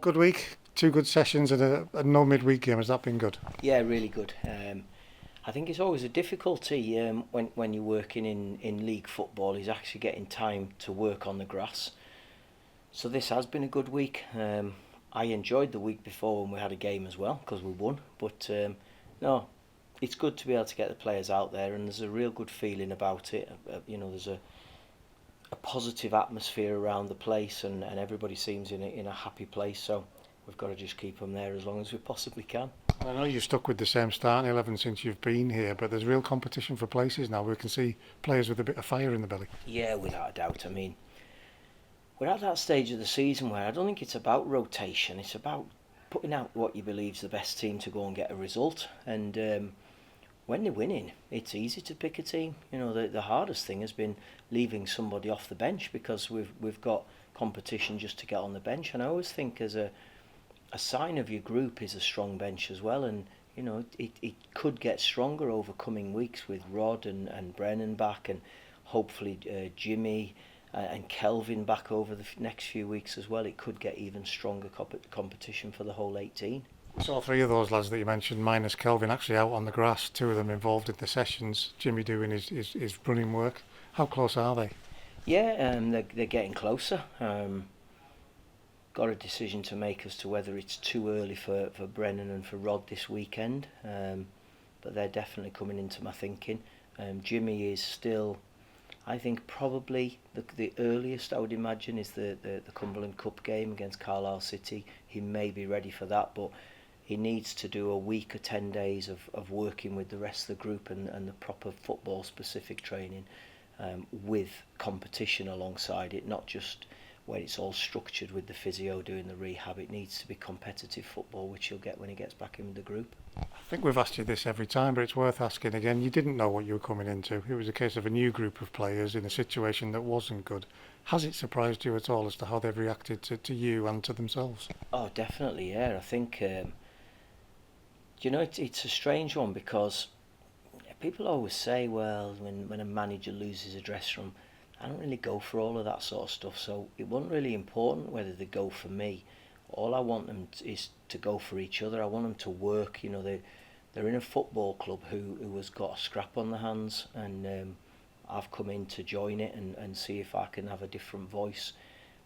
Good week, two good sessions and a no midweek game. Has that been good? Yeah, really good. I think it's always a difficulty when you're working in league football is actually getting time to work on the grass. So this has been a good week. I enjoyed the week before when we had a game as well because we won. But no, it's good to be able to get the players out there, and there's a real good feeling about it. There's a positive atmosphere around the place, and everybody seems in a happy place. So we've got to just keep them there as long as we possibly can. I know you've stuck with the same starting 11 since you've been here, but there's real competition for places now. We can see players with a bit of fire in the belly. Yeah, without a doubt. I mean, we're at that stage of the season where I don't think it's about rotation. It's about putting out what you believe is the best team to go and get a result. And when they're winning, it's easy to pick a team. The hardest thing has been leaving somebody off the bench because we've got competition just to get on the bench. And I always think as a sign of your group is a strong bench as well. And it could get stronger over coming weeks with Rod and Brennan back, and hopefully Jimmy and Kelvin back over the next few weeks as well. It could get even stronger competition for the whole 18. We saw three of those lads that you mentioned, minus Kelvin, actually out on the grass. Two of them involved in the sessions. Jimmy doing his running work. How close are they? Yeah, they're getting closer. Got a decision to make as to whether it's too early for Brennan and for Rod this weekend. But they're definitely coming into my thinking. Jimmy is still, I think probably the earliest I would imagine is the Cumberland Cup game against Carlisle City. He may be ready for that, but he needs to do a week or 10 days of working with the rest of the group and the proper football specific training with competition alongside it, not just where it's all structured with the physio doing the rehab. It needs to be competitive football, which he'll get when he gets back in the group. I think we've asked you this every time, but it's worth asking again. You didn't know what you were coming into. It was a case of a new group of players in a situation that wasn't good. Has it surprised you at all as to how they've reacted to you and to themselves? Oh, definitely, yeah. I think, it's a strange one because people always say, well, when a manager loses a dressing room, I don't really go for all of that sort of stuff, so it wasn't really important whether they go for me. All I want them is to go for each other. I want them to work. They're in a football club who has got a scrap on their hands, and I've come in to join it and see if I can have a different voice.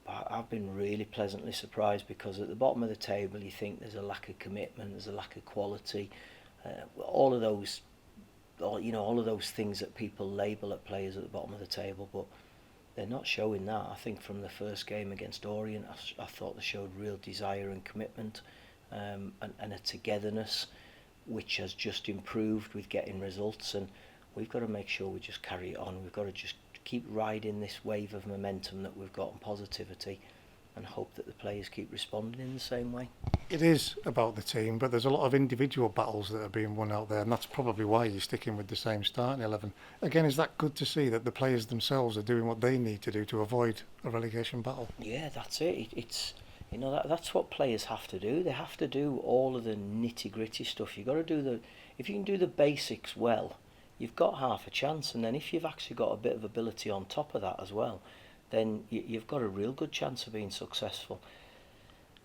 But I've been really pleasantly surprised because at the bottom of the table you think there's a lack of commitment, there's a lack of quality, all of those things that people label at players at the bottom of the table, but they're not showing that. I think from the first game against Orient, I thought they showed real desire and commitment, and a togetherness which has just improved with getting results, and we've got to make sure we just carry it on. We've got to just keep riding this wave of momentum that we've got and positivity, and hope that the players keep responding in the same way. It is about the team, but there's a lot of individual battles that are being won out there, and that's probably why you're sticking with the same starting 11. Again, is that good to see that the players themselves are doing what they need to do to avoid a relegation battle? Yeah, that's it. It's that's what players have to do. They have to do all of the nitty gritty stuff. You've got to if you can do the basics well, you've got half a chance, and then if you've actually got a bit of ability on top of that as well, then you've got a real good chance of being successful.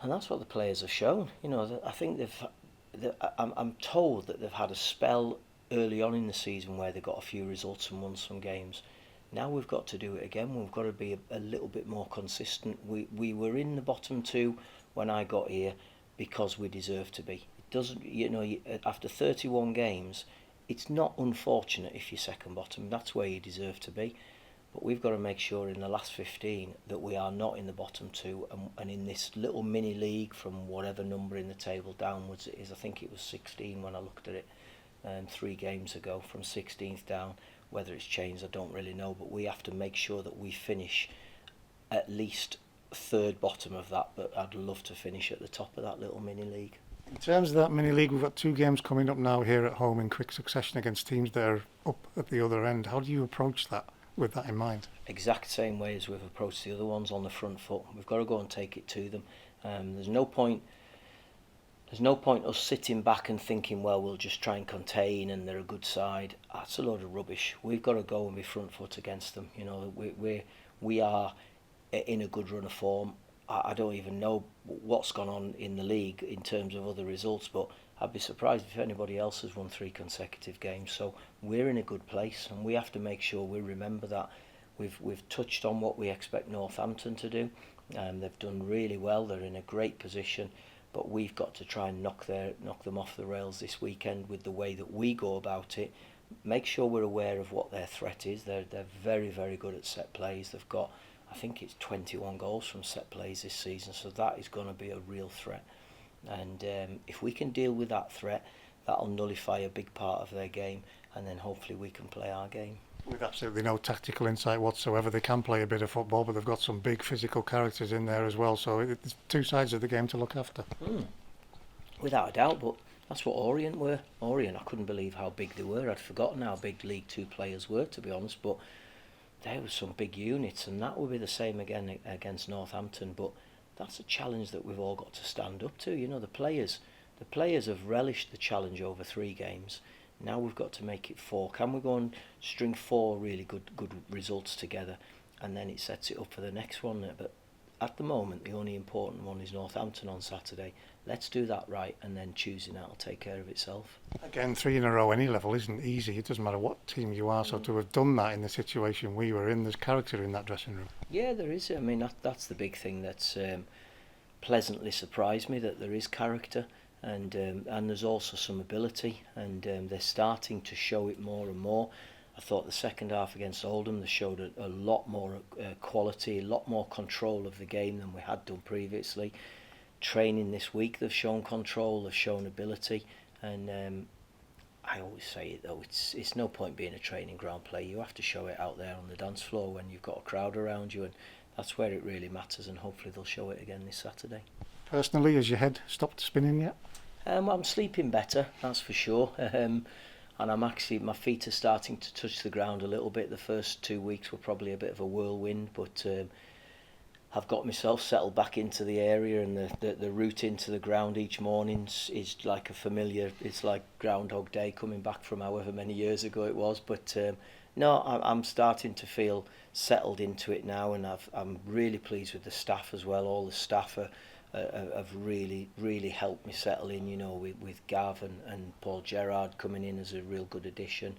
And that's what the players have shown. I think I'm told that they've had a spell early on in the season where they got a few results and won some games. Now we've got to do it again. We've got to be a little bit more consistent. We were in the bottom two when I got here because we deserve to be. It doesn't, after 31 games, it's not unfortunate if you're second bottom. That's where you deserve to be. But we've got to make sure in the last 15 that we are not in the bottom two, and in this little mini league from whatever number in the table downwards it is. I think it was 16 when I looked at it 3 games ago, from 16th down. Whether it's changed, I don't really know, but we have to make sure that we finish at least third bottom of that, but I'd love to finish at the top of that little mini league. In terms of that mini league, we've got 2 games coming up now here at home in quick succession against teams that are up at the other end. How do you approach that with that in mind? Exact same way as we've approached the other ones, on the front foot. We've got to go and take it to them. There's no point us sitting back and thinking, well, we'll just try and contain and they're a good side. That's a load of rubbish. We've got to go and be front foot against them. We are in a good run of form. I don't even know what's gone on in the league in terms of other results, but I'd be surprised if anybody else has won 3 consecutive games. So we're in a good place, and we have to make sure we remember that. We've touched on what we expect Northampton to do. They've done really well. They're in a great position, but we've got to try and knock them off the rails this weekend with the way that we go about it. Make sure we're aware of what their threat is. They're very, very good at set plays. They've got, I think it's 21 goals from set plays this season, so that is going to be a real threat. And if we can deal with that threat, that'll nullify a big part of their game, and then hopefully we can play our game. With absolutely no tactical insight whatsoever. They can play a bit of football, but they've got some big physical characters in there as well. So it's two sides of the game to look after. Without a doubt, but that's what Orient were. Orient, I couldn't believe how big they were. I'd forgotten how big League Two players were, to be honest, but there were some big units, and that will be the same again against Northampton. But that's a challenge that we've all got to stand up to. You know, the players have relished the challenge over 3 games. Now we've got to make it 4. Can we go and string 4 really good results together, and then it sets it up for the next one? But at the moment, the only important one is Northampton on Saturday. Let's do that right, and then Tuesday night will take care of itself. Again, 3 in a row, any level, isn't easy. It doesn't matter what team you are. So to have done that in the situation we were in, there's character in that dressing room. Yeah, there is. I mean, that's the big thing that's pleasantly surprised me, that there is character. And there's also some ability, and they're starting to show it more and more. I thought the second half against Oldham, they showed a lot more quality, a lot more control of the game than we had done previously. Training this week, they've shown control, they've shown ability, and I always say it though, it's no point being a training ground player. You have to show it out there on the dance floor when you've got a crowd around you, and that's where it really matters, and hopefully they'll show it again this Saturday. Personally, has your head stopped spinning yet? I'm sleeping better, that's for sure. And my feet are starting to touch the ground a little bit. The first 2 weeks were probably a bit of a whirlwind, but I've got myself settled back into the area, and the route into the ground each morning is like a familiar, it's like Groundhog Day coming back from however many years ago it was. But no, I'm starting to feel settled into it now, and I'm really pleased with the staff as well. All the staff have really helped me settle in, you know, with Gav and Paul Gerrard coming in as a real good addition,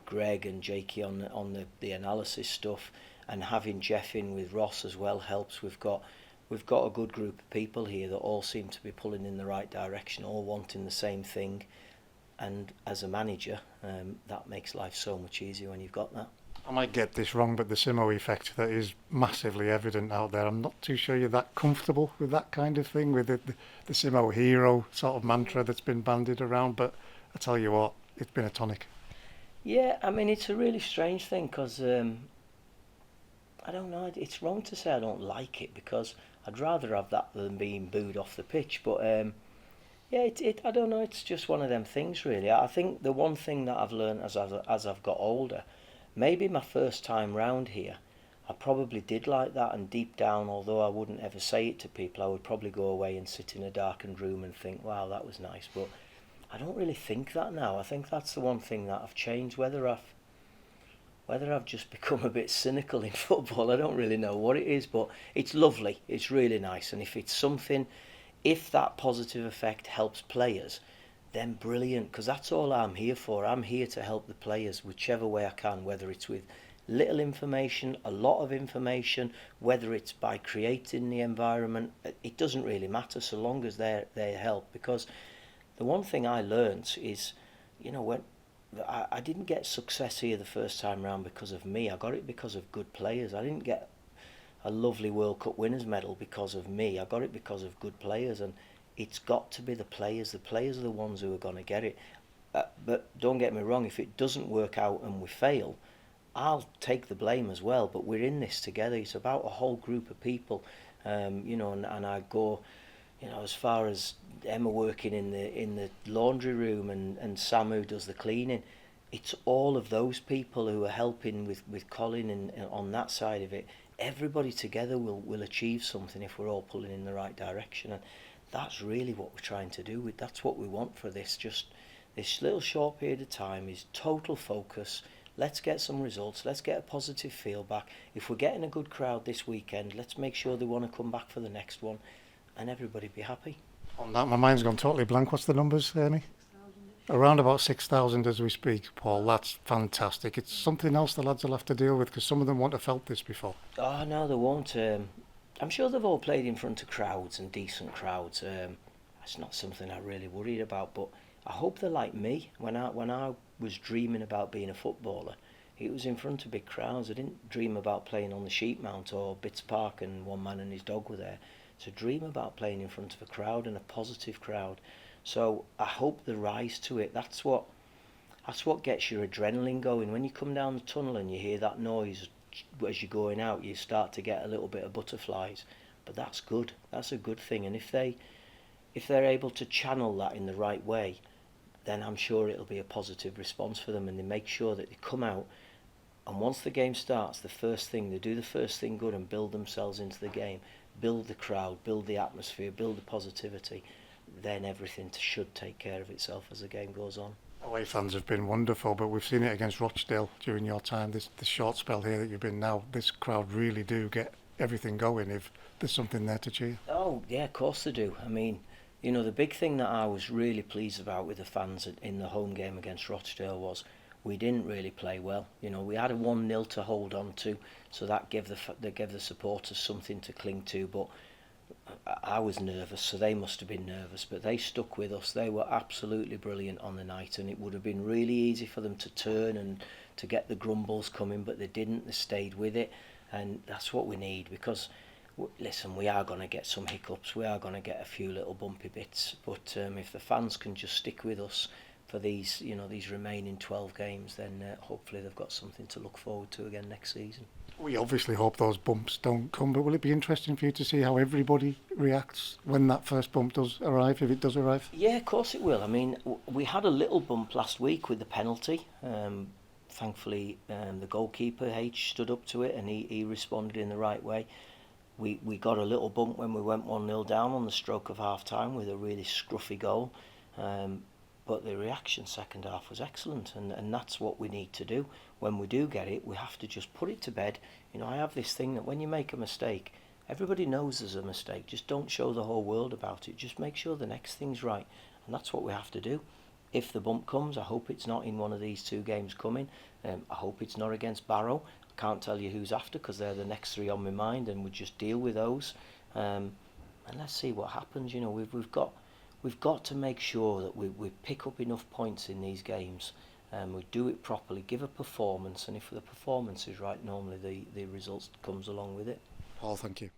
Greg and Jakey on the analysis stuff, and having Jeff in with Ross as well helps. We've got a good group of people here that all seem to be pulling in the right direction, all wanting the same thing, and as a manager, that makes life so much easier when you've got that. I might get this wrong, but the Simo effect that is massively evident out there. I'm not too sure you're that comfortable with that kind of thing, with the Simo hero sort of mantra that's been bandied around. But I tell you what, it's been a tonic. Yeah, I mean, it's a really strange thing, because I don't know, it's wrong to say I don't like it, because I'd rather have that than being booed off the pitch. But yeah, I don't know, it's just one of them things really. I think the one thing that I've learned as I've got older, maybe my first time round here, I probably did like that, and deep down, although I wouldn't ever say it to people, I would probably go away and sit in a darkened room and think, wow, that was nice. But I don't really think that now. I think that's the one thing that I've changed. Whether I've just become a bit cynical in football, I don't really know what it is, but it's lovely, it's really nice. And if that positive effect helps players, then brilliant, because that's all I'm here for. I'm here to help the players whichever way I can, whether it's with little information, a lot of information, whether it's by creating the environment. It doesn't really matter so long as they help. Because the one thing I learnt is, you know, when I didn't get success here the first time round because of me. I got it because of good players. I didn't get a lovely World Cup winners medal because of me. I got it because of good players, and it's got to be the players. The players are the ones who are going to get it. But don't get me wrong, if it doesn't work out and we fail, I'll take the blame as well. But we're in this together. It's about a whole group of people, you know. And I go, you know, as far as Emma working in the laundry room, and Sam who does the cleaning. It's all of those people who are helping with Colin and on that side of it. Everybody together will achieve something if we're all pulling in the right direction. And that's really what we're trying to do. That's what we want for this little short period of time, is total focus. let's get some results, let's get a positive feel back. If we're getting a good crowd this weekend, let's make sure they want to come back for the next one, and everybody be happy. On that, my mind's gone totally blank. What's the numbers, Amy? Around about 6,000 as we speak, Paul. That's fantastic. It's something else the lads will have to deal with because some of them won't have felt this before. Oh no, they won't. I'm sure they've all played in front of crowds and decent crowds. That's not something I really worried about, but I hope they're like me. When I was dreaming about being a footballer, it was in front of big crowds. I didn't dream about playing on the Sheep Mount or Bits Park and one man and his dog were there. To dream about playing in front of a crowd and a positive crowd. So I hope they rise to it. That's what gets your adrenaline going. When you come down the tunnel and you hear that noise as you're going out, you start to get a little bit of butterflies. But that's good. That's a good thing. And if they're able to channel that in the right way, then I'm sure it'll be a positive response for them, and they make sure that they come out, and once the game starts, they do the first thing good and build themselves into the game, build the crowd, build the atmosphere, build the positivity, then everything should take care of itself as the game goes on. Away fans have been wonderful, but we've seen it against Rochdale during your time, this short spell here that you've been now. This crowd really do get everything going if there's something there to cheer. Oh, yeah, of course they do. I mean, you know, the big thing that I was really pleased about with the fans in the home game against Rochdale was we didn't really play well. You know, we had a 1-0 to hold on to, so that gave the supporters something to cling to, but I was nervous, so they must have been nervous, but they stuck with us. They were absolutely brilliant on the night, and it would have been really easy for them to turn and to get the grumbles coming, but they didn't. They stayed with it, and that's what we need, because listen, we are going to get some hiccups, we are going to get a few little bumpy bits, but if the fans can just stick with us for these remaining 12 games, then hopefully they've got something to look forward to again next season. We obviously hope those bumps don't come, but will it be interesting for you to see how everybody reacts when that first bump does arrive, if it does arrive? Yeah, of course it will. I mean, we had a little bump last week with the penalty. Thankfully, the goalkeeper, H, stood up to it and he responded in the right way. We got a little bump when we went 1-0 down on the stroke of half-time with a really scruffy goal. But the reaction second half was excellent, and that's what we need to do. When we do get it, we have to just put it to bed. You know, I have this thing that when you make a mistake, everybody knows there's a mistake. Just don't show the whole world about it. Just make sure the next thing's right, and that's what we have to do. If the bump comes, I hope it's not in one of these 2 games coming. I hope it's not against Barrow. I can't tell you who's after because they're the next 3 on my mind, and we just deal with those. And let's see what happens. You know, we've got to make sure that we pick up enough points in these games, and we do it properly, give a performance, and if the performance is right, normally the results comes along with it. Paul, thank you.